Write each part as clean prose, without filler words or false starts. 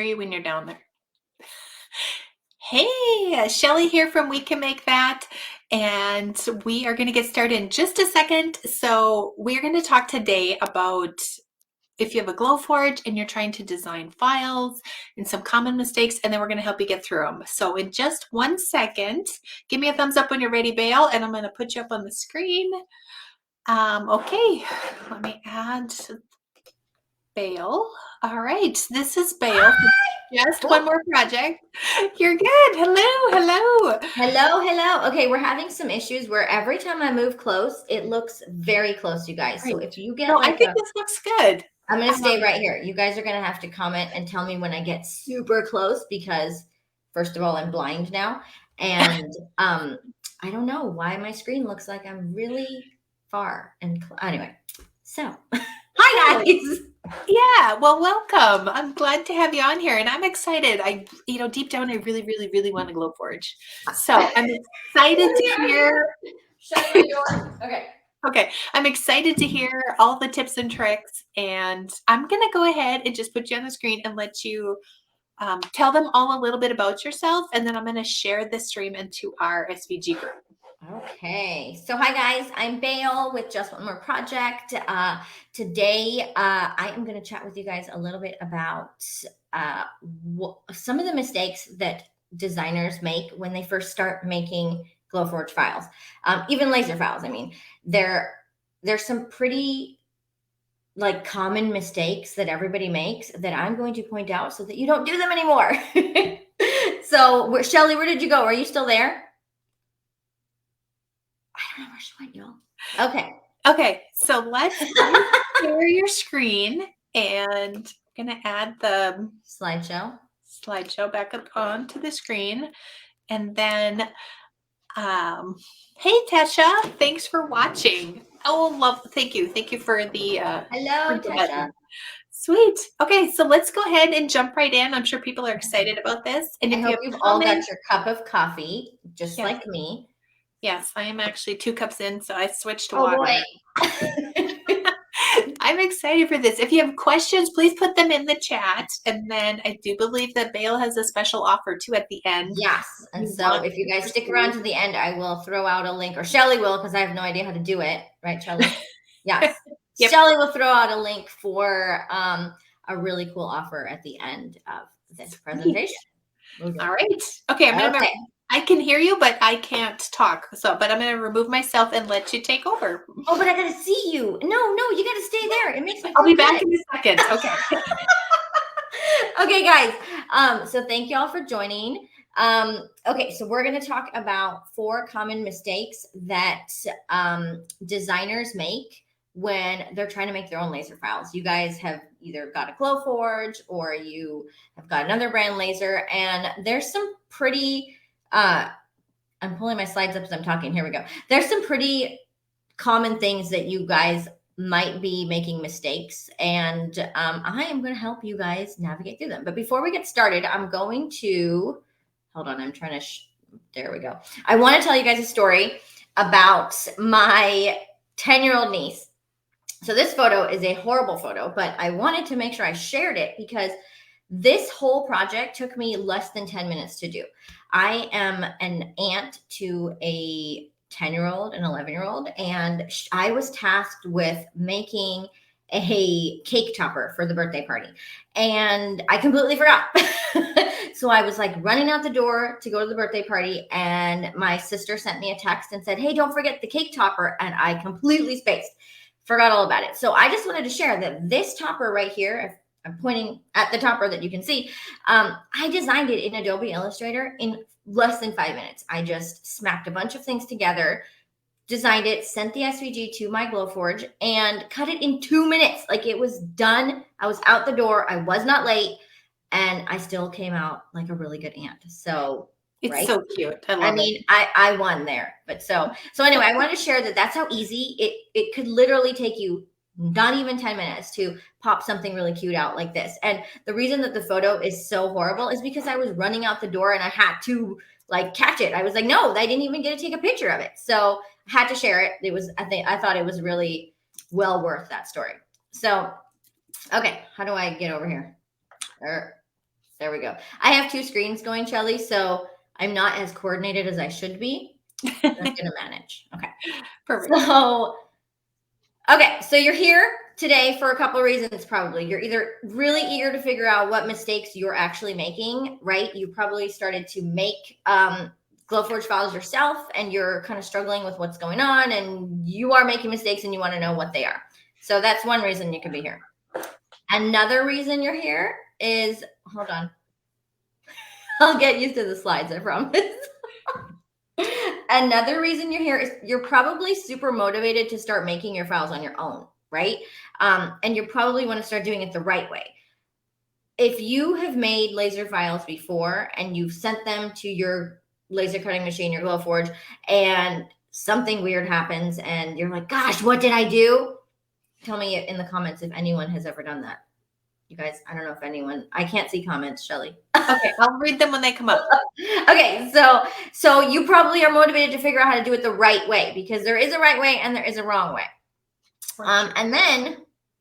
you when you're down there. Hey, Shelly here from We Can Make That, and we are going to get started in just a second. So we're going to talk today about if you have a Glowforge and you're trying to design files and some common mistakes, and then we're going to help you get through them. So in just 1 second, give me a thumbs up when you're ready, Bale, and I'm going to put you up on the screen. Okay, let me add Bale. All right, this is Bale. Just one more project. You're good. Hello. Hello. Okay, we're having some issues where every time I move close, it looks very close, you guys. So if you get I think this looks good. I'm going to stay right here. You guys are going to have to comment and tell me when I get super close because first of all, I'm blind now. And I don't know why my screen looks like I'm really far. And anyway, so hi guys. Yeah, well, welcome. I'm glad to have you on here, and I'm excited. Deep down, I really want to Glowforge. So I'm excited to hear. Shut my door. Okay, I'm excited to hear all the tips and tricks, and I'm gonna go ahead and just put you on the screen and let you tell them all a little bit about yourself, and then I'm gonna share this stream into our SVG group. Okay, so hi guys, I'm Bale with Just One More Project. Today, I am going to chat with you guys a little bit about some of the mistakes that designers make when they first start making Glowforge files, even laser files. I mean, there's some pretty common mistakes that everybody makes that I'm going to point out so that you don't do them anymore. So, Shelly, where did you go? Are you still there? I don't know where she went, y'all. Okay. So let's share your screen, and I'm gonna add the slideshow back up onto the screen, and then hey Tasha, thanks for watching. Thank you for the hello Tasha. Sweet. Okay, so let's go ahead and jump right in. I'm sure people are excited about this. And I hope you've all got your cup of coffee, just like me. Yes, I am actually 2 cups in, so I switched to water. Boy. I'm excited for this. If you have questions, please put them in the chat. And then I do believe that Bale has a special offer too at the end. Yes. And so if you guys stick around to the end, I will throw out a link, or Shelly will, because I have no idea how to do it. Right, Shelly? Yes. Yep. Shelly will throw out a link for a really cool offer at the end of this presentation. All right. Okay, I can hear you, but I can't talk. But I'm going to remove myself and let you take over. Oh, but I got to see you. No, you got to stay there. It makes me I'll be back in a second. Okay. Okay, guys. So thank you all for joining. Okay, so we're going to talk about 4 common mistakes that designers make when they're trying to make their own laser files. You guys have either got a Glowforge or you have got another brand laser, and there's some pretty I'm pulling my slides up as I'm talking. Here we go. There's some pretty common things that you guys might be making mistakes, and I am going to help you guys navigate through them. But before we get started, I'm going to hold on. I'm trying to there we go. I want to tell you guys a story about my 10-year-old niece. So this photo is a horrible photo, but I wanted to make sure I shared it because this whole project took me less than 10 minutes to do. I am an aunt to a 10-year-old and 11-year-old, and I was tasked with making a cake topper for the birthday party, and I completely forgot. So I was running out the door to go to the birthday party, and my sister sent me a text and said, hey, don't forget the cake topper, and I completely spaced, forgot all about it. So I just wanted to share that this topper right here, I'm pointing at the topper that you can see. I designed it in Adobe Illustrator in less than 5 minutes. I just smacked a bunch of things together, designed it, sent the SVG to my Glowforge, and cut it in 2 minutes. It was done. I was out the door. I was not late, and I still came out like a really good aunt. So it's so cute. I mean, I won there. But so anyway, I want to share that that's how easy it could literally take you not even 10 minutes to pop something really cute out like this. And the reason that the photo is so horrible is because I was running out the door and I had to catch it. I was no, I didn't even get to take a picture of it. So I had to share it. I thought it was really well worth that story. So, okay, how do I get over here? There we go. I have 2 screens going, Shelly, so I'm not as coordinated as I should be. I'm going to manage. Okay. Perfect. So you're here today for a couple of reasons, probably. You're either really eager to figure out what mistakes you're actually making, right? You probably started to make Glowforge files yourself, and you're kind of struggling with what's going on, and you are making mistakes, and you want to know what they are. So that's one reason you could be here. Another reason you're here is, hold on. I'll get used to the slides, I promise. Another reason you're here is you're probably super motivated to start making your files on your own, right? And you probably want to start doing it the right way. If you have made laser files before and you've sent them to your laser cutting machine, your Glowforge, and something weird happens and you're like, gosh, what did I do? Tell me in the comments if anyone has ever done that. You guys, I don't know if anyone, I can't see comments, Shelly. Okay, I'll read them when they come up. Okay, so you probably are motivated to figure out how to do it the right way, because there is a right way and there is a wrong way. And then,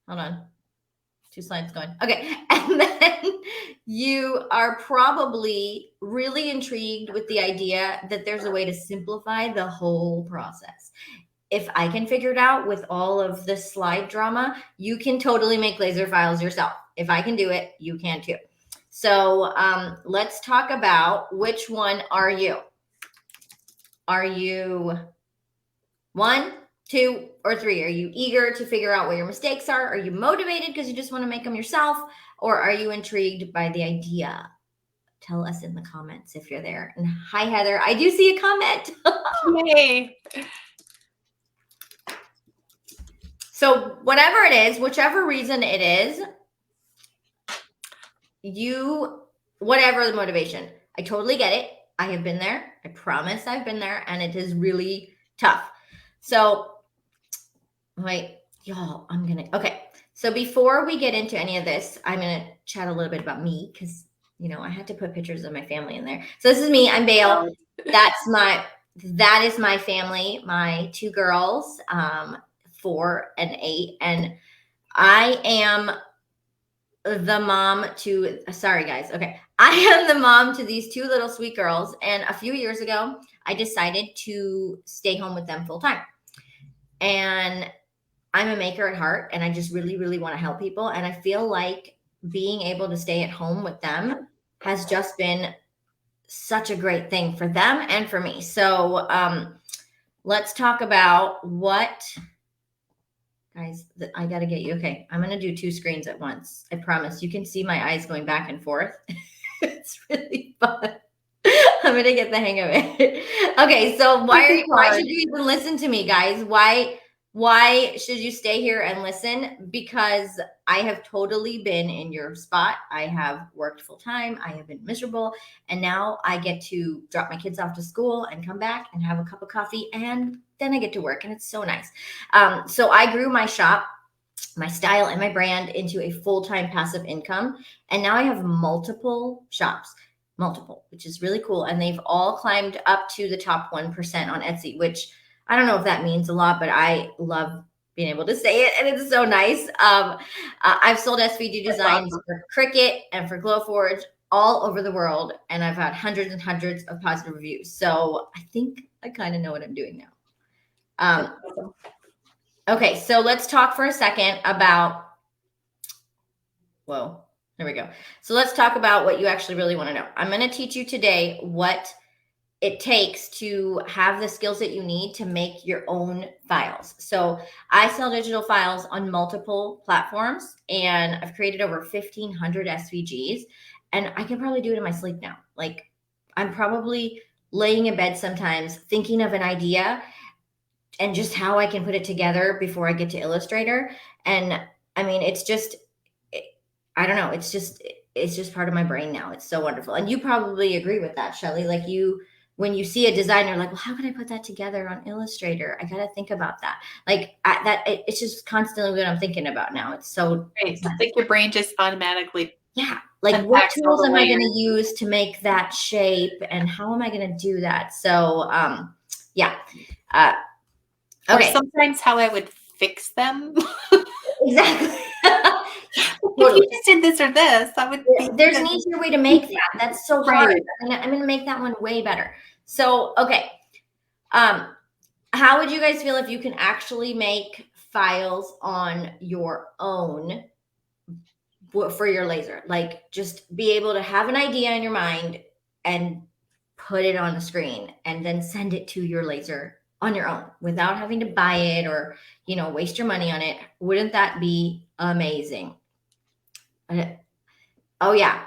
hold on, 2 slides going. Okay, and then you are probably really intrigued with the idea that there's a way to simplify the whole process. If I can figure it out with all of the slide drama, you can totally make laser files yourself. If I can do it, you can too. So let's talk about, which one are you? Are you 1, 2, or 3? Are you eager to figure out what your mistakes are? Are you motivated because you just want to make them yourself? Or are you intrigued by the idea? Tell us in the comments if you're there. And hi, Heather. I do see a comment. Yay. So whatever it is, whichever reason it is, whatever the motivation, I totally get it. I have been there. I promise I've been there, and it is really tough. So wait, y'all, okay. So before we get into any of this, I'm going to chat a little bit about me, because, I had to put pictures of my family in there. So this is me. I'm Bale. That is my family, my 2 girls, 4 and 8. And I am the mom to, sorry guys. Okay. I am the mom to these 2 little sweet girls. And a few years ago, I decided to stay home with them full time. And I'm a maker at heart, and I just really, really want to help people. And I feel like being able to stay at home with them has just been such a great thing for them and for me. So let's talk about what, guys, I got to get you. Okay. I'm going to do 2 screens at once. I promise. You can see my eyes going back and forth. It's really fun. I'm going to get the hang of it. Okay. So why should you even listen to me, guys? Why should you stay here and listen? Because I have totally been in your spot. I have worked full time. I have been miserable. And now I get to drop my kids off to school and come back and have a cup of coffee. And then I get to work. And it's so nice. So I grew my shop, my style, and my brand into a full-time passive income. And now I have multiple shops, which is really cool. And they've all climbed up to the top 1% on Etsy, which I don't know if that means a lot, but I love being able to say it, and it's so nice. I've sold SVG designs for Cricut and for Glowforge all over the world, and I've had hundreds and hundreds of positive reviews. So I think I kind of know what I'm doing now. Okay, so let's talk for a second about, whoa, there we go. So let's talk about what you actually really want to know. I'm going to teach you today what it takes to have the skills that you need to make your own files. So I sell digital files on multiple platforms, and I've created over 1,500 SVGs, and I can probably do it in my sleep now. Like, I'm probably laying in bed sometimes thinking of an idea and just how I can put it together before I get to Illustrator. And I mean, I don't know. It's just part of my brain now. It's so wonderful. And you probably agree with that, Shelly. Like, when you see a designer, like, well, how can I put that together on Illustrator? I got to think about that. Like it's just constantly what I'm thinking about now. It's so great. I think your brain just automatically. Yeah. Like, what tools am I going to use to make that shape, and how am I going to do that? So, yeah. Okay. Or sometimes how I would fix them. Exactly. If you just did this or this, that would be There's an easier way to make that. That's so hard. right. I'm going to make that one way better. So, okay. How would you guys feel if you can actually make files on your own for your laser? Like, just be able to have an idea in your mind and put it on the screen and then send it to your laser on your own without having to buy it or, waste your money on it. Wouldn't that be amazing? Oh yeah,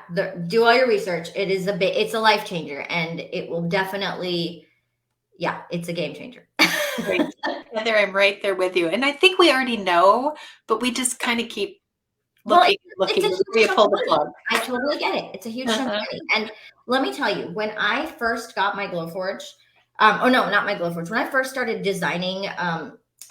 do all your research. It's a life changer, and it will definitely, yeah, it's a game changer. Right. Heather, I'm right there with you. And I think we already know, but we just kind of keep looking it's a before huge you chunk pull of the money. plug. I totally get it. It's a huge chunk of money. And let me tell you, when I first got my Glowforge, oh no, not my Glowforge. When I first started designing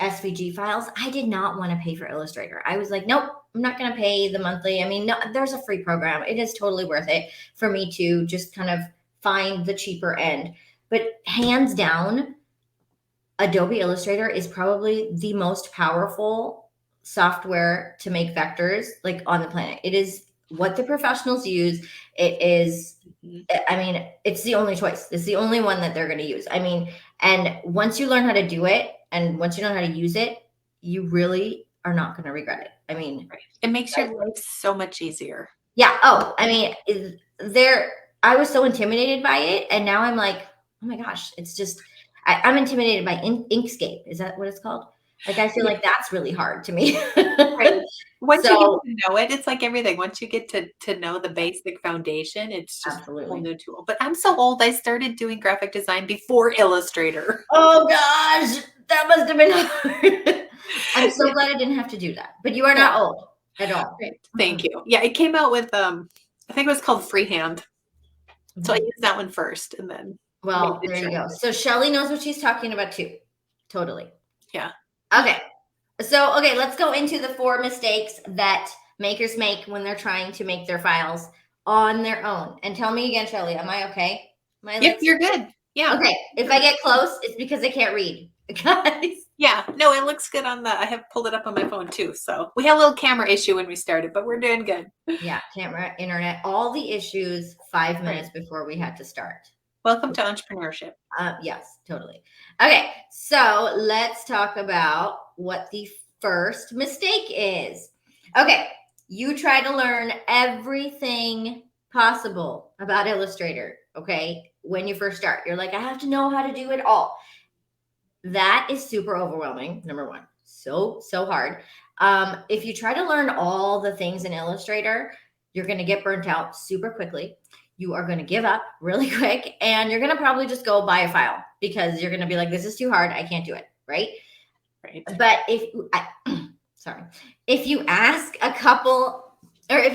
SVG files, I did not want to pay for Illustrator. I was like, nope, I'm not going to pay the monthly. I mean, no, there's a free program. It is totally worth it for me to just kind of find the cheaper end. But hands down, Adobe Illustrator is probably the most powerful software to make vectors like on the planet. It is what the professionals use. It is, I mean, it's the only choice. It's the only one that they're going to use. I mean, and once you learn how to do it and once you know how to use it, you really are not going to regret it. I mean, it makes your life so much easier. Yeah. Oh, I mean, I was so intimidated by it. And now I'm like, oh my gosh, it's just, I'm intimidated by Inkscape. Is that what it's called? Like, I feel like that's really hard to me. Right. Once you So, get to know it, it's like everything. Once you get to know the basic foundation, it's just a whole absolutely. new tool. But I'm so old, I started doing graphic design before Illustrator. Oh gosh, that must have been hard. I'm so glad I didn't have to do that. But you are not old at all. Great. Thank you. Yeah, it came out with I think it was called Freehand. So I used that one first and then Well, there you go. So Shelly knows what she's talking about too. Totally. Yeah. Okay. So, okay, let's go into the 4 mistakes that makers make when they're trying to make their files on their own. And tell me again, Shelly, am I okay? Yep, you're good. Yeah. Okay. If I get close, it's because I can't read. Guys. Yeah. No, it looks good on I have pulled it up on my phone too. So we had a little camera issue when we started, but we're doing good. Yeah, camera, internet, all the issues 5 minutes before we had to start. Welcome to entrepreneurship. Yes, totally. Okay, so let's talk about what the first mistake is. Okay, you try to learn everything possible about Illustrator, okay? When you first start, you're like, I have to know how to do it all. That is super overwhelming, number one. So hard. If you try to learn all the things in Illustrator, you're going to get burnt out super quickly. You are going to give up really quick, and you're going to probably just go buy a file because you're going to be like, this is too hard. I can't do it. Right. But if you ask if you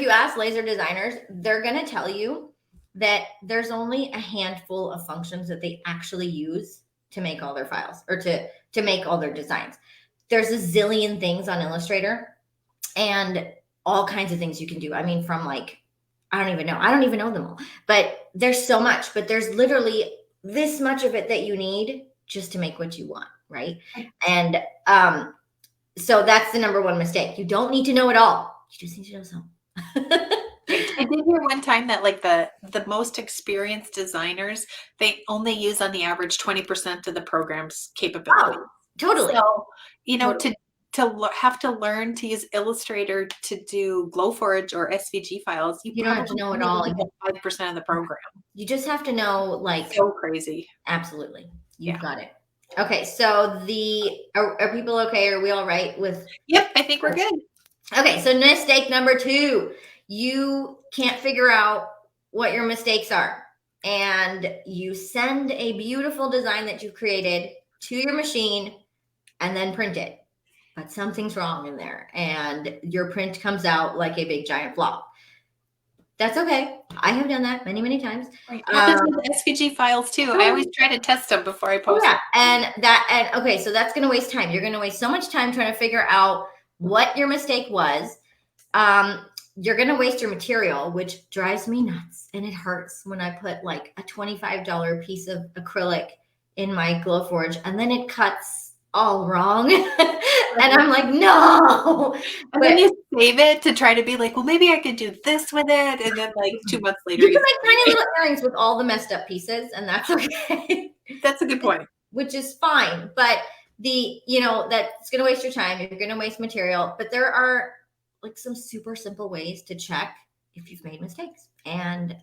ask laser designers, they're going to tell you that there's only a handful of functions that they actually use to make all their files or to make all their designs. There's a zillion things on Illustrator and all kinds of things you can do. I mean, from like, I don't even know them all, but there's so much, but there's literally this much of it that you need just to make what you want. Right. And, so that's the number one mistake. You don't need to know it all. You just need to know some. I did hear one time that like the most experienced designers, they only use on the average 20% of the program's capability. Oh, totally. So, to have to learn to use Illustrator to do Glowforge or SVG files, you don't have to know it all. 5% of the program. You just have to know, like, so crazy. Absolutely. You've got it. Okay. So are people okay? Are we all right with? Yep. I think we're good. Okay. So mistake number 2, you can't figure out what your mistakes are. And you send a beautiful design that you've created to your machine and then print it. But something's wrong in there and your print comes out like a big giant flop. That's okay. I have done that many, many times. Right. With SVG files too. I always try to test them before I post them. And okay, so that's going to waste time. You're going to waste so much time trying to figure out what your mistake was. You're going to waste your material, which drives me nuts. And it hurts when I put like a $25 piece of acrylic in my Glowforge and then it cuts all wrong. And I'm like, no. And then you save it to try to be like, well, maybe I could do this with it. And then like 2 months later, You can make tiny little earrings with all the messed up pieces, and that's okay. that's a good point. Which is fine, but that's going to waste your time. You're going to waste material, but there are like some super simple ways to check if you've made mistakes, and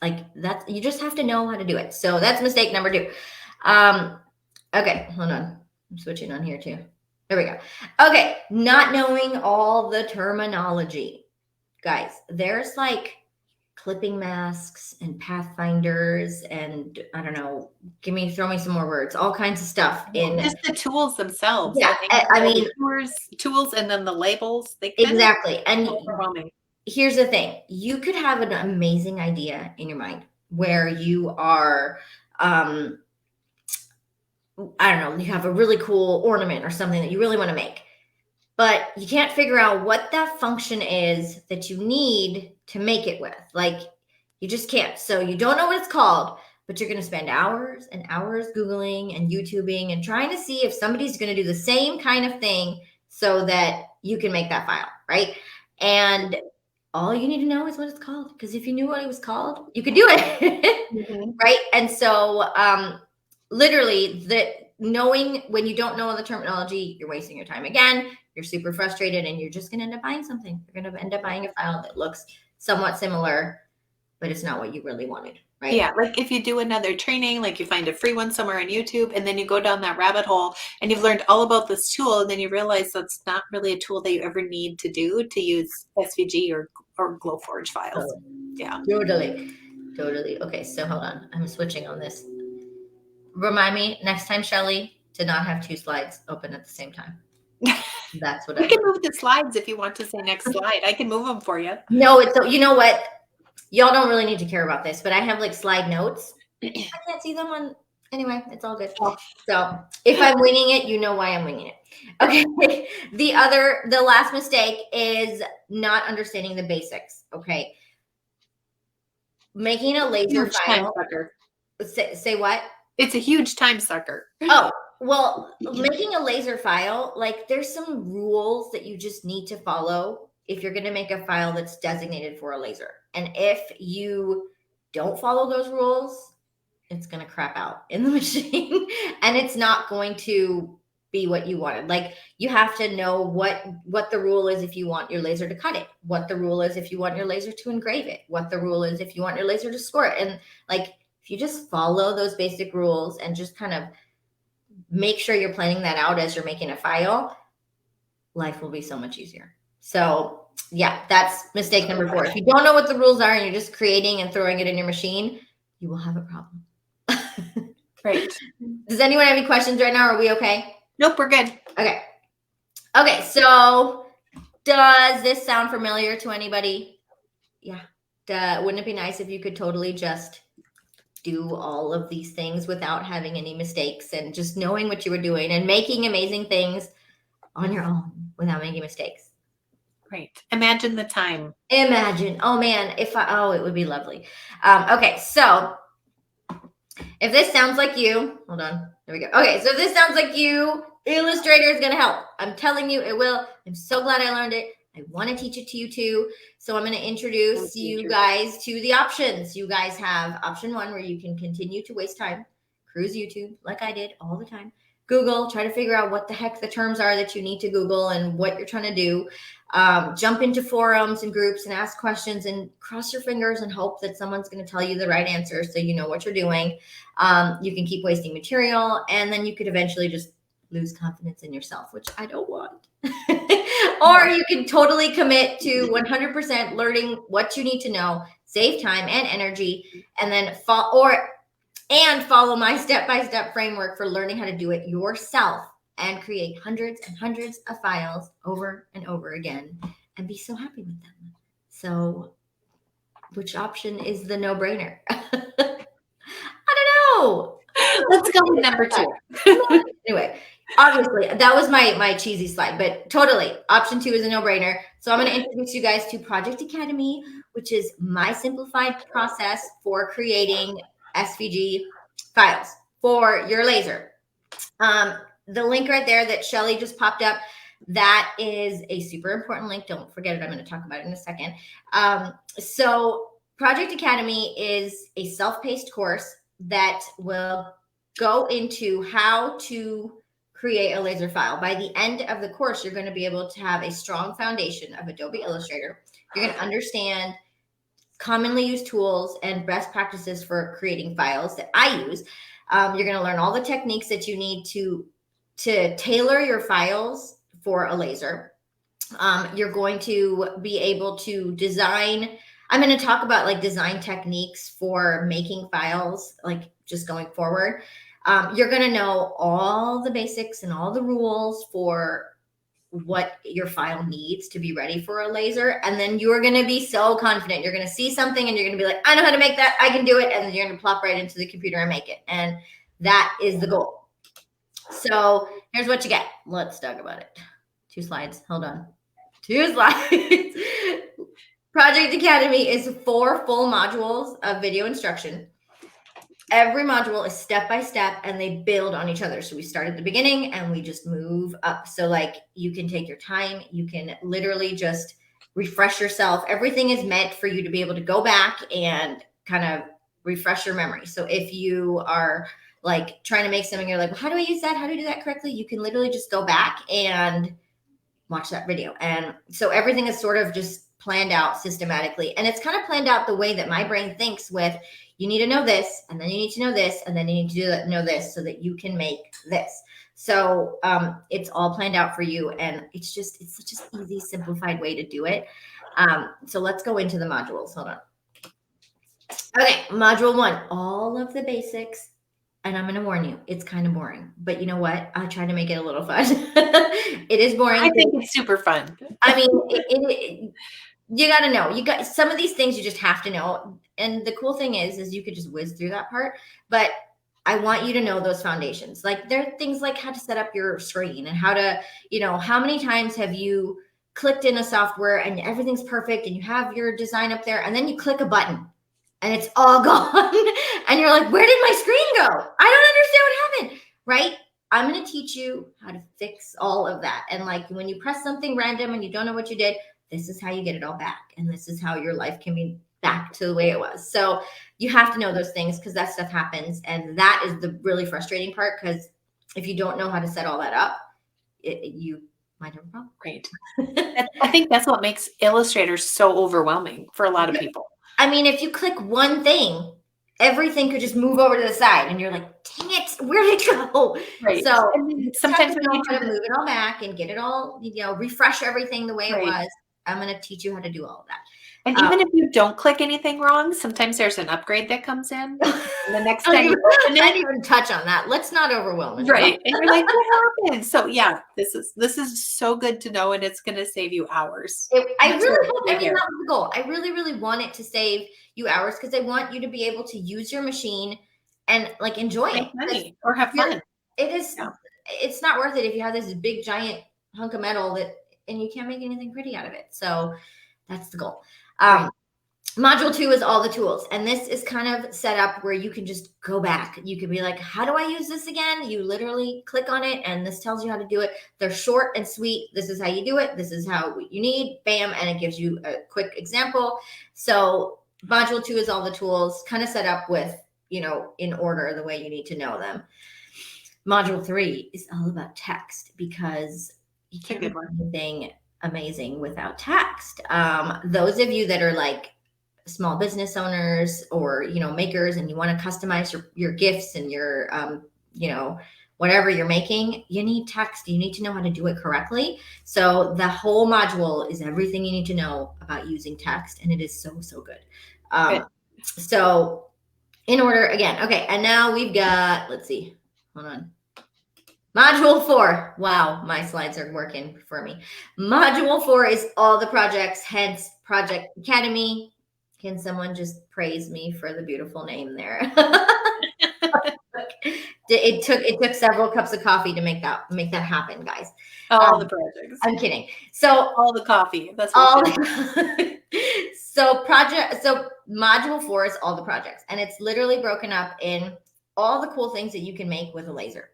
like that, you just have to know how to do it. So that's mistake number 2. Okay, hold on. I'm switching on here too. There we go. Okay, not knowing all the terminology. Guys, there's like clipping masks and pathfinders and I don't know, throw me some more words, all kinds of stuff in just the tools themselves. Yeah, I mean, tools and then the labels. They exactly. And overwhelming. Here's the thing. You could have an amazing idea in your mind where you are I don't know, you have a really cool ornament or something that you really want to make, but you can't figure out what that function is that you need to make it with. Like, you just can't. So you don't know what it's called, but you're going to spend hours and hours Googling and YouTubing and trying to see if somebody's going to do the same kind of thing so that you can make that file, right? And all you need to know is what it's called, because if you knew what it was called, you could do it, right? And so literally, knowing when you don't know the terminology, you're wasting your time again. You're super frustrated, and you're just going to end up buying something. You're going to end up buying a file that looks somewhat similar, but it's not what you really wanted, right? Yeah, like if you do another training, like you find a free one somewhere on YouTube, and then you go down that rabbit hole, and you've learned all about this tool, and then you realize that's not really a tool that you ever need to use SVG or Glowforge files. Yeah, totally. Okay, so hold on, I'm switching on this. Remind me next time, Shelly, to not have 2 slides open at the same time. That's what you can move the slides if you want to say next slide. I can move them for you. No, you know what? Y'all don't really need to care about this, but I have like slide notes. I can't see them on. Anyway, it's all good. So if I'm winging it, you know why I'm winging it. Okay. The last mistake is not understanding the basics. Okay. Making a laser file. Say what? It's a huge time sucker. Oh, well, making a laser file, like there's some rules that you just need to follow if you're going to make a file that's designated for a laser. And if you don't follow those rules, it's going to crap out in the machine and it's not going to be what you wanted. Like, you have to know what the rule is if you want your laser to cut it, what the rule is if you want your laser to engrave it, what the rule is if you want your laser to score it. And like, if you just follow those basic rules and just kind of make sure you're planning that out as you're making a file, life will be so much easier. So yeah, that's mistake number 4. If you don't know what the rules are and you're just creating and throwing it in your machine, you will have a problem. Right. Does anyone have any questions right now? Are we okay? Nope, we're good. Okay, so does this sound familiar to anybody? Yeah. Wouldn't it be nice if you could totally just do all of these things without having any mistakes and just knowing what you were doing and making amazing things on your own without making mistakes? Right. Imagine the time. Imagine. Oh man, it would be lovely. Okay, so if this sounds like you, hold on, there we go. Okay, so if this sounds like you, Illustrator is going to help. I'm telling you, it will. I'm so glad I learned it. I want to teach it to you too. So I'm going to introduce you guys to the options. You guys have option 1, where you can continue to waste time, cruise YouTube like I did all the time. Google, try to figure out what the heck the terms are that you need to Google and what you're trying to do. Jump into forums and groups and ask questions and cross your fingers and hope that someone's going to tell you the right answer so you know what you're doing. You can keep wasting material, and then you could eventually just lose confidence in yourself, which I don't want. Or you can totally commit to 100% learning what you need to know, save time and energy, and then follow my step-by-step framework for learning how to do it yourself and create hundreds and hundreds of files over and over again and be so happy with them. So which option is the no-brainer? I don't know. Let's go with number 2. Anyway, obviously, that was my cheesy slide, but totally, option 2 is a no-brainer. So I'm going to introduce you guys to Project Academy, which is my simplified process for creating SVG files for your laser. The link right there that Shelly just popped up, That is a super important link. Don't forget it. I'm going to talk about it in a second. So Project Academy is a self-paced course that will go into how to create a laser file. By the end of the course, you're going to be able to have a strong foundation of Adobe Illustrator. You're going to understand commonly used tools and best practices for creating files that I use. You're going to learn all the techniques that you need to tailor your files for a laser. You're going to be able to design. I'm going to talk about like design techniques for making files, like just going forward. You're going to know all the basics and all the rules for what your file needs to be ready for a laser. And then you're going to be so confident. You're going to see something and you're going to be like, I know how to make that. I can do it. And then you're going to plop right into the computer and make it. And that is the goal. So here's what you get. Let's talk about it. 2 slides. Hold on. 2 slides. Project Academy is 4 full modules of video instruction. Every module is step by step and they build on each other. So we start at the beginning and we just move up. So like you can take your time. You can literally just refresh yourself. Everything is meant for you to be able to go back and kind of refresh your memory. So if you are like trying to make something, you're like, well, how do I use that? How do I do that correctly? You can literally just go back and watch that video. And so everything is sort of just planned out systematically. And it's kind of planned out the way that my brain thinks with, you need to know this, and then you need to know this, and then you need to know this so that you can make this. So it's all planned out for you. And it's such an easy, simplified way to do it. So let's go into the modules. Hold on. Okay, module 1, all of the basics. And I'm going to warn you, it's kind of boring. But you know what? I try to make it a little fun. It is boring. I think it's super fun. I mean, you got to know. You got some of these things you just have to know. And the cool thing is you could just whiz through that part. But I want you to know those foundations. Like there are things like how to set up your screen and how to, how many times have you clicked in a software and everything's perfect and you have your design up there and then you click a button and it's all gone. And you're like, where did my screen go? I don't understand what happened, right? I'm going to teach you how to fix all of that. And like when you press something random and you don't know what you did, this is how you get it all back. And this is how your life can be back to the way it was. So you have to know those things because that stuff happens. And that is the really frustrating part because if you don't know how to set all that up, you might have a problem. Great. I think that's what makes Illustrator so overwhelming for a lot of people. I mean, if you click one thing, everything could just move over to the side and you're like, dang it, where'd it go? Right. So sometimes when you know how to move it all back and get it all, refresh everything the way it was, I'm going to teach you how to do all of that. And even if you don't click anything wrong, sometimes there's an upgrade that comes in. And the next time you open it, I didn't even touch on that. Let's not overwhelm it. Right. And you're like, what happened? So yeah, this is so good to know, and it's going to save you hours. I really hope, that was the goal. I really, really want it to save you hours because I want you to be able to use your machine and like enjoy it. Money or have fun. It is. Yeah. It's not worth it if you have this big giant hunk of metal and you can't make anything pretty out of it. So that's the goal. Module 2 is all the tools. And this is kind of set up where you can just go back. You can be like, how do I use this again? You literally click on it and this tells you how to do it. They're short and sweet. This is how you do it. This is how you need, bam. And it gives you a quick example. So module 2 is all the tools kind of set up with, in order the way you need to know them. Module 3 is all about text because you can't do anything amazing without text. Those of you that are like small business owners or, makers and you want to customize your gifts and your, whatever you're making, you need text. You need to know how to do it correctly. So the whole module is everything you need to know about using text. And it is so, so good. So in order again. Okay. And now we've got, let's see, hold on. Module 4. Wow, my slides are working for me. Module 4 is all the projects, hence Project Academy. Can someone just praise me for the beautiful name there? It took several cups of coffee to make that happen, guys. All the projects. I'm kidding. So all the coffee. That's all. So module 4 is all the projects, and it's literally broken up in all the cool things that you can make with a laser.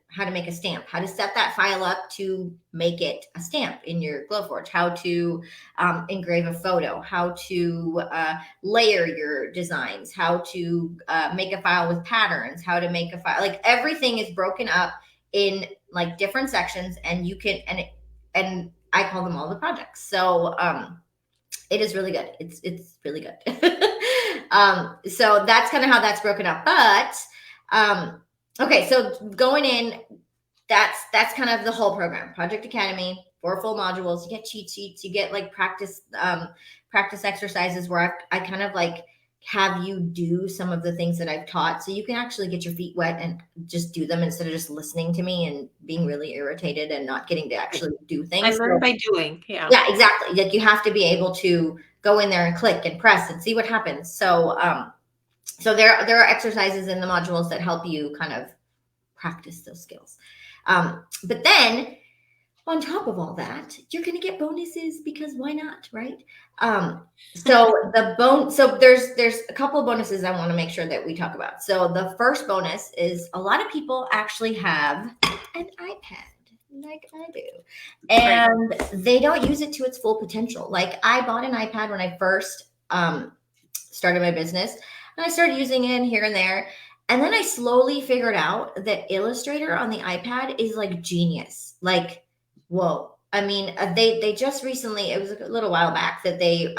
how to make a stamp, how to set that file up to make it a stamp in your Glowforge, how to engrave a photo, how to layer your designs, how to make a file with patterns, how to make a file. Like everything is broken up in like different sections, and you can and I call them all the projects. So it is really good. It's really good. So that's kind of how that's broken up. But okay, so going in, that's kind of the whole program. Project Academy, 4 full modules. You get cheat sheets. You get like practice exercises where I kind of like have you do some of the things that I've taught, so you can actually get your feet wet and just do them instead of just listening to me and being really irritated and not getting to actually do things. I learn by doing. Yeah. Yeah, exactly. Like you have to be able to go in there and click and press and see what happens. So so there are exercises in the modules that help you kind of practice those skills. But then on top of all that, you're going to get bonuses, because why not, right? So there's a couple of bonuses I want to make sure that we talk about. So the first bonus is a lot of people actually have an iPad like I do, and they don't use it to its full potential. Like I bought an iPad when I first started my business, and I started using it here and there. And then I slowly figured out that Illustrator on the iPad is like genius. Like, whoa. I mean, they just recently, it was a little while back, that they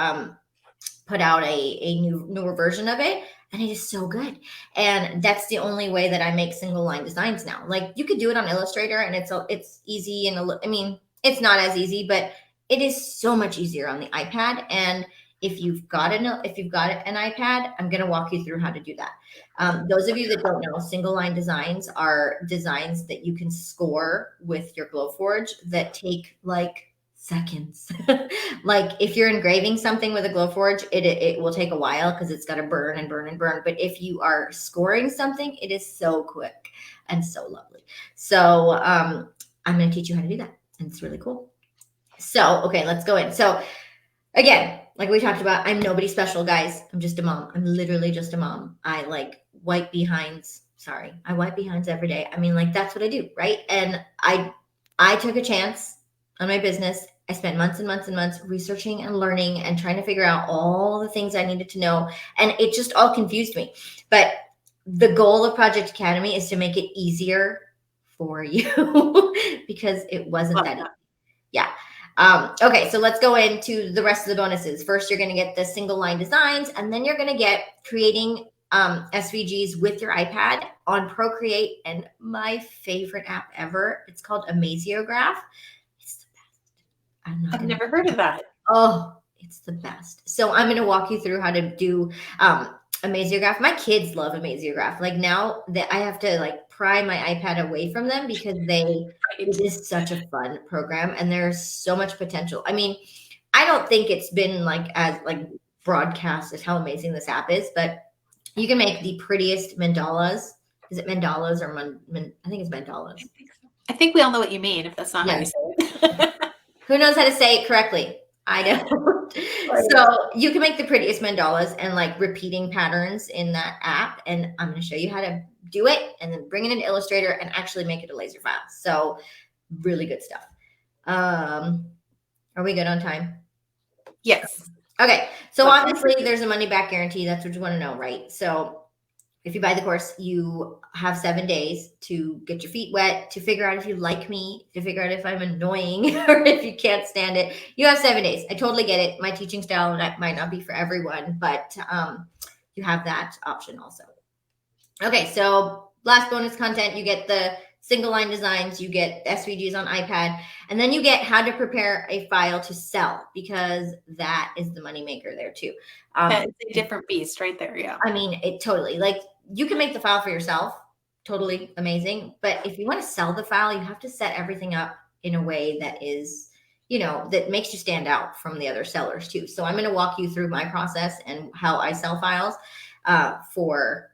put out a newer version of it, and it is so good. And that's the only way that I make single line designs now. Like you could do it on Illustrator, and it's easy, and I mean, it's not as easy, but it is so much easier on the iPad. And if you've got an iPad, I'm going to walk you through how to do that. Those of you that don't know, single line designs are designs that you can score with your Glowforge that take like seconds. Like if you're engraving something with a Glowforge, it will take a while because it's got to burn and burn and burn. But if you are scoring something, it is so quick and so lovely. So I'm going to teach you how to do that, and it's really cool. So okay, let's go in. So again, like we talked about, I'm nobody special, guys. I'm just a mom. I'm literally just a mom. I like wipe behinds. Sorry, I wipe behinds every day. I mean, like that's what I do, right? And I took a chance on my business. I spent months and months and months researching and learning and trying to figure out all the things I needed to know, and it just all confused me. But the goal of Project Academy is to make it easier for you because it wasn't that easy. Yeah. Okay, so let's go into the rest of the bonuses. First, you're going to get the single line designs, and then you're going to get creating SVGs with your iPad on Procreate and my favorite app ever. It's called Amaziograph. It's the best. I've never heard of that. Oh, it's the best. So I'm going to walk you through how to do Amaziograph. My kids love Amaziograph. Like now that I have to like pry my iPad away from them because it is such a fun program, and there's so much potential. I mean, I don't think it's been like as like broadcast as how amazing this app is, but you can make the prettiest mandalas. Is it mandalas or I think it's mandalas. I think we all know what you mean, if that's not how you say it. Who knows how to say it correctly? I don't. So you can make the prettiest mandalas and like repeating patterns in that app. And I'm going to show you how to do it, and then bring it into Illustrator and actually make it a laser file. So really good stuff. Are we good on time? Yes. Okay. So obviously there's a money back guarantee. That's what you want to know, right? So if you buy the course, you have 7 days to get your feet wet, to figure out if you like me, to figure out if I'm annoying or if you can't stand it. You have 7 days. I totally get it. My teaching style might not be for everyone, but you have that option also. Okay, so last bonus content, you get the single line designs, you get SVGs on iPad, and then you get how to prepare a file to sell, because that is the moneymaker there too. It's a different beast right there. Yeah. I mean, it totally, like you can make the file for yourself, totally amazing. But if you want to sell the file, you have to set everything up in a way that is, that makes you stand out from the other sellers too. So I'm going to walk you through my process and how I sell files for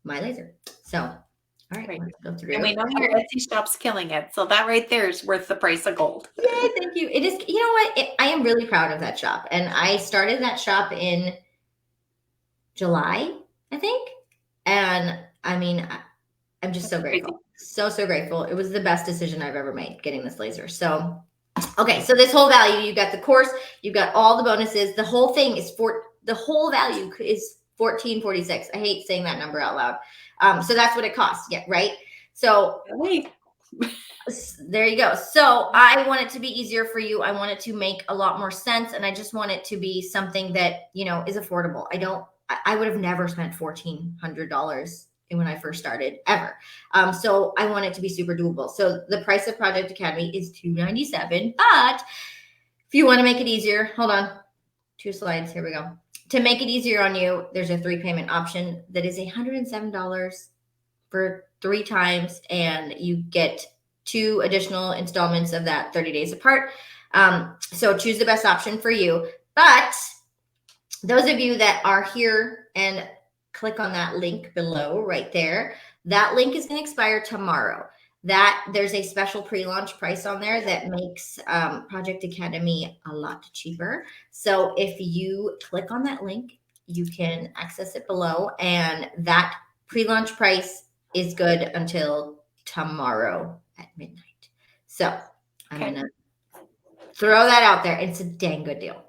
my laser. So, all right, let's go through. And we know your Etsy shop's killing it. So that right there is worth the price of gold. Yay, thank you. It is, you know what? I am really proud of that shop. And I started that shop in July, I think. And I mean, I'm just so grateful. So, so grateful. It was the best decision I've ever made getting this laser. So, okay. So this whole value, you got the course, you've got all the bonuses. The whole thing is the whole value is $14.46. I hate saying that number out loud. So that's what it costs. Yeah. Right. So Really? there you go. So I want it to be easier for you. I want it to make a lot more sense. And I just want it to be something that, is affordable. I would have never spent $1,400 when I first started ever. So I want it to be super doable. So the price of Project Academy is $297, but if you want to make it easier, hold on, 2 slides. Here we go. To make it easier on you, there's a 3 payment option that is $107 for 3 times, and you get 2 additional installments of that 30 days apart. So choose the best option for you. But those of you that are here and click on that link below right there, that link is going to expire tomorrow. There's a special pre-launch price on there that makes Project Academy a lot cheaper. So if you click on that link, you can access it below, and that pre-launch price is good until tomorrow at midnight. So I'm going to throw that out there. It's a dang good deal.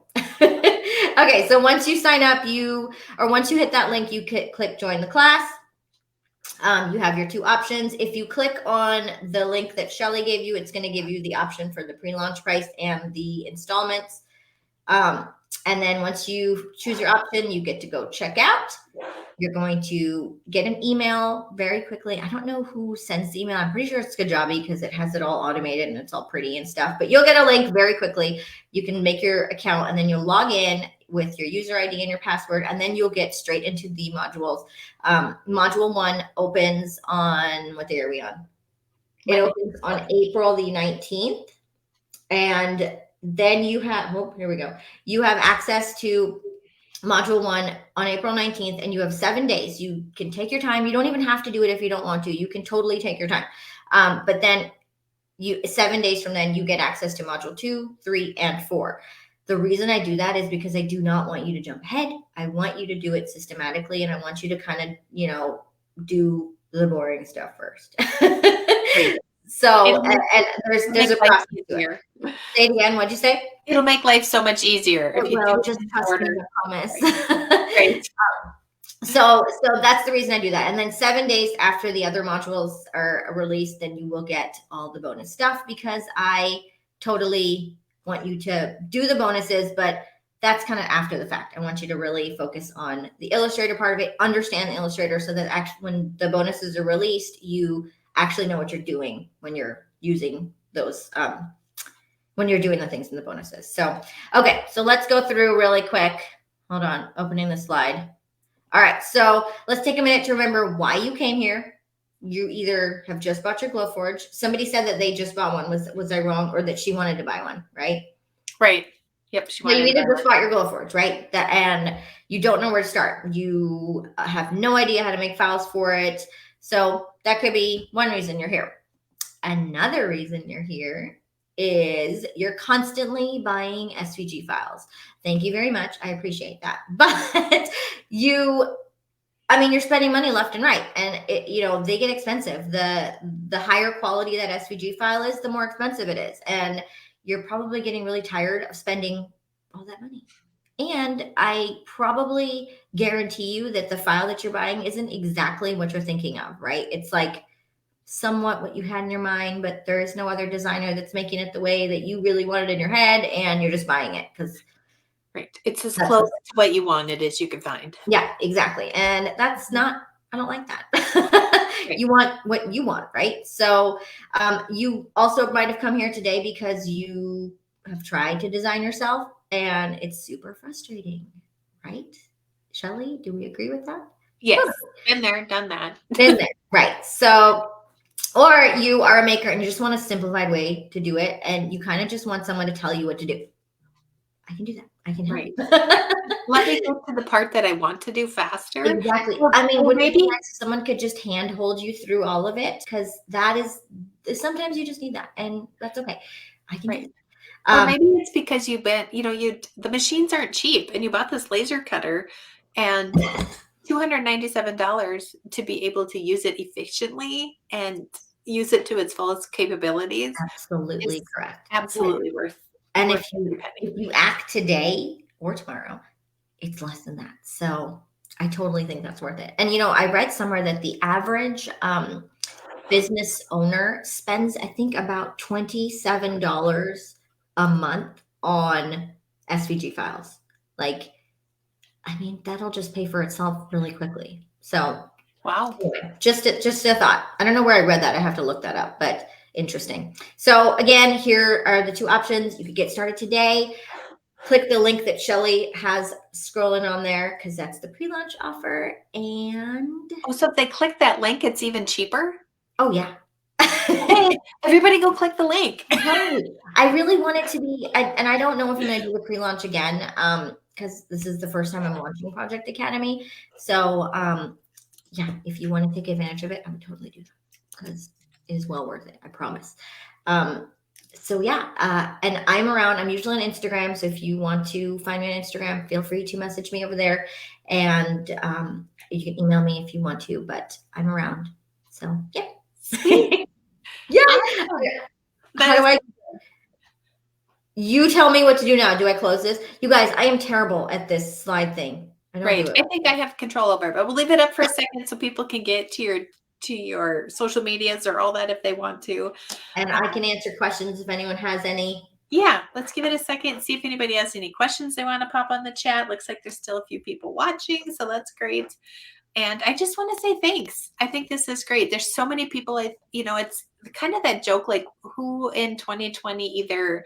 Okay, so once you sign up, once you hit that link, you click join the class. You have your 2 options. If you click on the link that Shelly gave you, it's going to give you the option for the pre-launch price and the installments. And then once you choose your option, you get to go check out. You're going to get an email very quickly. I don't know who sends the email. I'm pretty sure it's Kajabi because it has it all automated and it's all pretty and stuff. But you'll get a link very quickly. You can make your account and then you'll log in with your user ID and your password, and then you'll get straight into the modules. Module 1 opens on, what day are we on? It opens on April the 19th. And then you have, here we go. You have access to Module 1 on April 19th, and you have 7 days. You can take your time. You don't even have to do it if you don't want to. You can totally take your time. But then 7 days from then, you get access to Module 2, 3, and 4. The reason I do that is because I do not want you to jump ahead. I want you to do it systematically, and I want you to kind of, do the boring stuff first. So, and there's a process to it. Say it again. What'd you say? It'll make life so much easier if you do just trust me, I promise. Right. So that's the reason I do that. And then 7 days after the other modules are released, then you will get all the bonus stuff, because I totally want you to do the bonuses, but that's kind of after the fact. I want you to really focus on the Illustrator part of it, understand the Illustrator, so that actually when the bonuses are released, you actually know what you're doing when you're using those, when you're doing the things in the bonuses. So, okay, so let's go through really quick. Hold on, opening the slide. All right, so let's take a minute to remember why you came here. You either have just bought your Glowforge. Somebody said that they just bought one. Was I wrong? Or that she wanted to buy one, right? Right. Yep. So you either just bought your Glowforge, right? And you don't know where to start. You have no idea how to make files for it. So that could be one reason you're here. Another reason you're here is you're constantly buying SVG files. Thank you very much. I appreciate that. But you're spending money left and right, and they get expensive. The higher quality that SVG file is, the more expensive it is. And you're probably getting really tired of spending all that money. And I probably guarantee you that the file that you're buying isn't exactly what you're thinking of, right? It's like somewhat what you had in your mind, but there is no other designer that's making it the way that you really want it in your head, and you're just buying it because it's as close to what you wanted as you could find. Yeah, exactly. And that's not, I don't like that. You want what you want, right? So you also might have come here today because you have tried to design yourself, and it's super frustrating, right? Shelly, do we agree with that? Yes. Been there, done that. Been there, right. So, or you are a maker and you just want a simplified way to do it, and you kind of just want someone to tell you what to do. I can do that. I can help you. Let me go to the part that I want to do faster. Exactly. Would maybe someone could just hand hold you through all of it, because that is, sometimes you just need that, and that's okay. I can do that. Or maybe it's because you've been, the machines aren't cheap, and you bought this laser cutter and $297 to be able to use it efficiently, and use it to its fullest capabilities, Absolutely it's correct. absolutely worth And worth if every you penny. if you act today or tomorrow, it's less than that. So I totally think that's worth it. And I read somewhere that the average business owner spends, I think, about $27 a month on SVG files. Like, I mean, that'll just pay for itself really quickly. So Wow. anyway, just a thought. I don't know where I read that. I have to look that up, but interesting. So again, here are the two options. You could get started today. Click the link that Shelly has scrolling on there because that's the pre-launch offer. And Oh, so if they click that link, it's even cheaper? oh yeah. Hey, everybody go click the link. Right. I really want it to be, and I don't know if I'm going to do the pre-launch again, because this is the first time I'm launching Project Academy. So, yeah, if you want to take advantage of it, I would totally do that because it is well worth it. I promise. So yeah, and I'm around. I'm usually on Instagram. So if you want to find me on Instagram, feel free to message me over there, and you can email me if you want to. But I'm around. So yeah. Sweet. Yeah. Awesome. How do I? You tell me what to do now. Do I close this? You guys, I am terrible at this slide thing. I don't do Great. it. I think I have control over it, but we'll leave it up for a second so people can get to your social medias or all that if they want to. And I can answer questions if anyone has any. Yeah, let's give it a second and see if anybody has any questions they want to pop on the chat. Looks like there's still a few people watching, so that's great. And I just want to say thanks. I think this is great. There's so many people, it's kind of that joke, like who in 2020 either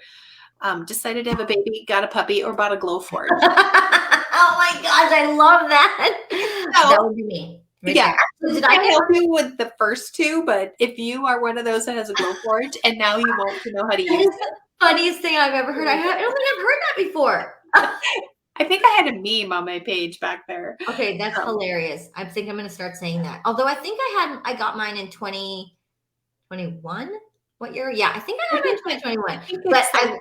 decided to have a baby, got a puppy, or bought a glow forge. Oh my gosh, I love that. That would be me. Right Yeah, there. I can help you with the first two, but if you are one of those that has a glow forge and now you want to know how to use it, funniest thing I've ever heard. I don't think I've heard that before. I think I had a meme on my page back there. Okay, that's hilarious. I think I'm going to start saying that. Although I think I got mine in 2021. What year? Yeah, I think I had mine in 2021. But I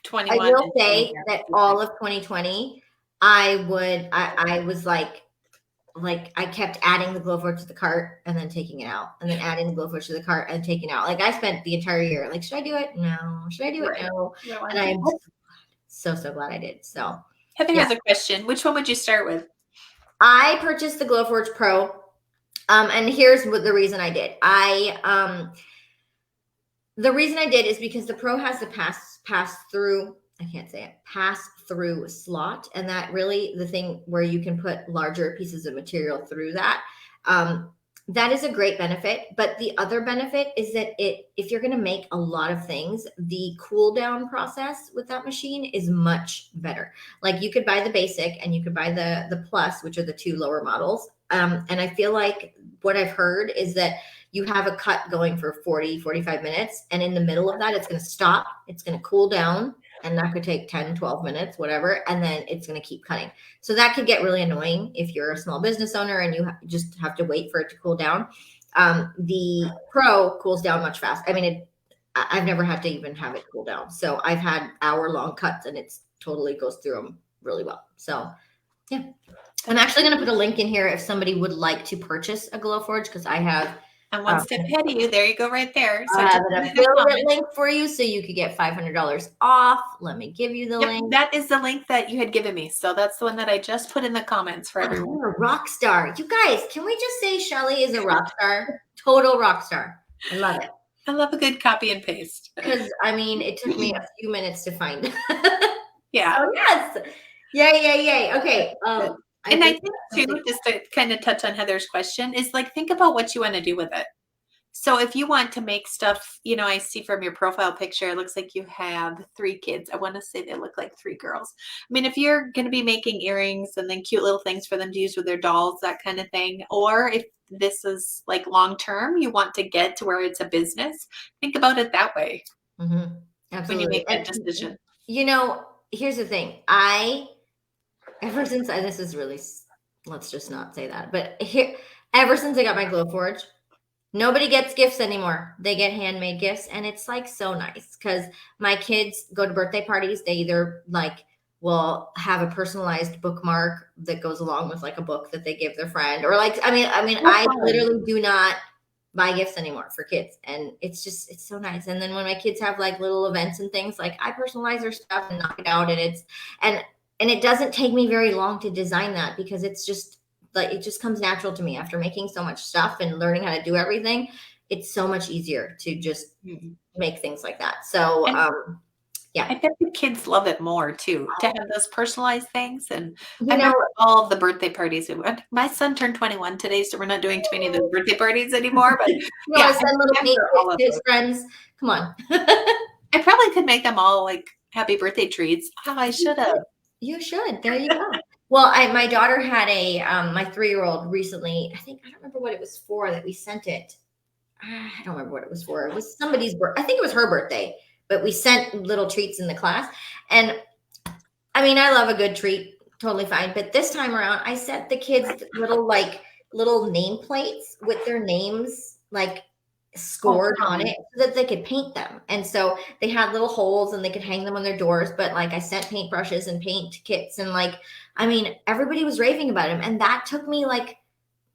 2021. I will say that all of 2020, I was like I kept adding the glow forge to the cart and then taking it out, and then adding the glow forge to the cart and taking it out. Like I spent the entire year like, should I do it? No. Should I do it? No. And I'm so glad I did. So Heather has a question. Which one would you start with? I purchased the Glowforge Pro. And here's what the reason I did. The reason I did is because the Pro has the pass through. I can't say it. Pass through slot, and that really the thing where you can put larger pieces of material through that. That is a great benefit. But the other benefit is that if you're going to make a lot of things, the cool down process with that machine is much better. Like you could buy the basic and you could buy the plus, which are the two lower models. And I feel like what I've heard is that you have a cut going for 40, 45 minutes. And in the middle of that, it's going to stop. It's going to cool down. And that could take 10, 12 minutes, whatever. And then it's going to keep cutting. So that could get really annoying if you're a small business owner and you just have to wait for it to cool down. The Pro cools down much faster. I mean, I've never had to even have it cool down. So I've had hour-long cuts and it's totally goes through them really well. So yeah. I'm actually going to put a link in here if somebody would like to purchase a Glowforge because I have I'm one step ahead of you. There you go, right there. So I have an affiliate link for you, so you could get $500 off. Let me give you the link. That is the link that you had given me. So that's the one that I just put in the comments for everyone. You're a rock star. You guys, can we just say Shelly is a rock star? Total rock star. I love it. I love a good copy and paste. Because, I mean, it took me a few minutes to find. Yeah. Oh, yes. Yay. Okay. And I think too, just to kind of touch on Heather's question, is like, think about what you want to do with it. So if you want to make stuff, I see from your profile picture, it looks like you have 3 kids. I want to say they look like 3 girls. I mean, if you're going to be making earrings and then cute little things for them to use with their dolls, that kind of thing, or if this is like long-term, you want to get to where it's a business, think about it that way. Mm-hmm. Absolutely. When you make that decision. Here's the thing. Ever since this is really, let's just not say that, but ever since I got my Glowforge, nobody gets gifts anymore. They get handmade gifts, and it's like so nice because my kids go to birthday parties. They either will have a personalized bookmark that goes along with like a book that they give their friend, or I literally do not buy gifts anymore for kids. And it's so nice. And then when my kids have like little events and things, like I personalize their stuff and knock it out. And it doesn't take me very long to design that, because it's just like, it just comes natural to me after making so much stuff and learning how to do everything. It's so much easier to just make things like that. So, yeah. I bet the kids love it more too, to have those personalized things. And You I know, remember all of the birthday parties. My son turned 21 today, so we're not doing too many of those birthday parties anymore. But you want to send little paint all kits of to his those. friends? Come on. I probably could make them all like happy birthday treats. Oh, I should have. You should. There you go. Well, my daughter had my 3-year-old recently. I don't remember what it was for that we sent it. I don't remember what it was for. It was somebody's birthday. I think it was her birthday, but we sent little treats in the class. And I mean, I love a good treat, totally fine. But this time around, I sent the kids little nameplates with their names like scored on it so that they could paint them. And so they had little holes and they could hang them on their doors. But like, I sent paintbrushes and paint kits, and like, I mean, everybody was raving about them. And that took me like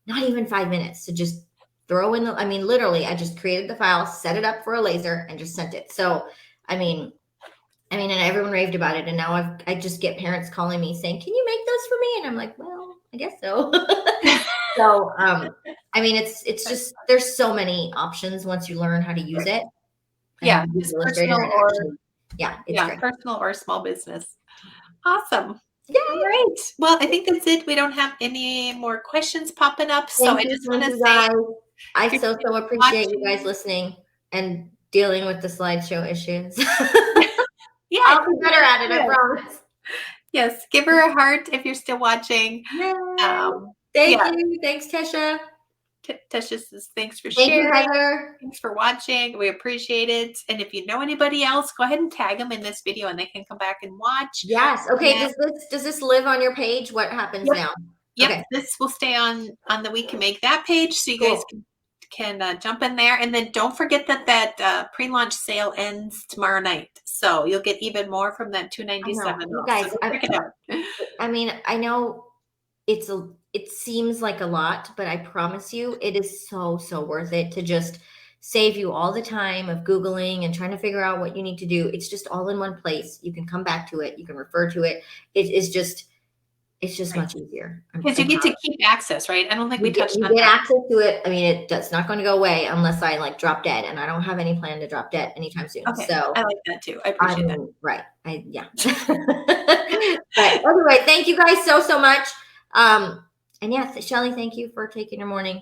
not even 5 minutes to just throw in I mean, literally, I just created the file, set it up for a laser, and just sent it. So, I mean, and everyone raved about it. And now I just get parents calling me saying, "Can you make those for me?" And I'm like, "Well, I guess so." So, I mean, it's just, there's so many options once you learn how to use it. Yeah, Use just Illustrator personal and or it's great. personal or small business. Awesome. Yay! All right. Well, I think that's it. We don't have any more questions popping up. So I just want to say, guys. I if so you're appreciate you watching- guys listening and dealing with the slideshow issues. yeah, I'll be better at it, I promise. yes, give her a heart if you're still watching. Thank you. Thanks, Tesha. Tesha says thanks for Thank sharing. you, Heather. Thanks for watching. We appreciate it. And if you know anybody else, go ahead and tag them in this video and they can come back and watch. Yes. Okay. Does this live on your page? What happens now? Yep. Okay. This will stay on the We Can Make That page, so you guys can jump in there. And then don't forget that pre-launch sale ends tomorrow night, so you'll get even more from that $297. You guys, so check it out. I mean, I know it seems like a lot, but I promise you, it is so worth it to just save you all the time of Googling and trying to figure out what you need to do. It's just all in one place. You can come back to it. You can refer to it. It's just much easier. Because you get to keep access, right? I don't think we touched on you get that. access to it. I mean, it's not going to go away unless I like drop dead, and I don't have any plan to drop dead anytime soon. Okay. So I like that too. I appreciate that. Right. But anyway, thank you guys so much. And yes, Shelly, thank you for taking your morning.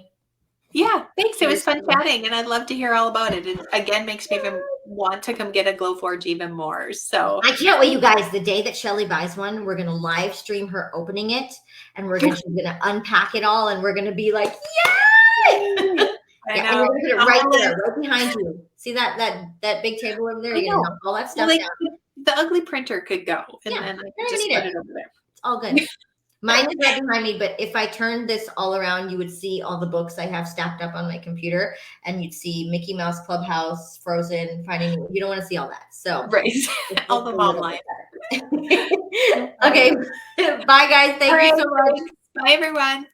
Yeah, thanks. It was fun chatting, and I'd love to hear all about it. It again makes me even want to come get a Glowforge even more. So I can't wait, you guys. The day that Shelly buys one, we're gonna live stream her opening it, and she's gonna unpack it all, and we're gonna be like, yay! And we're gonna put it right there, right behind you. See that big table over there? You're gonna knock all that stuff down. The ugly printer could go, and then I just put it over there. It's all good. Mine is right behind me, but if I turned this all around, you would see all the books I have stacked up on my computer, and you'd see Mickey Mouse Clubhouse, Frozen, Finding. You don't want to see all that. So right, all the online. Okay, bye guys. Thank you so much. Bye everyone.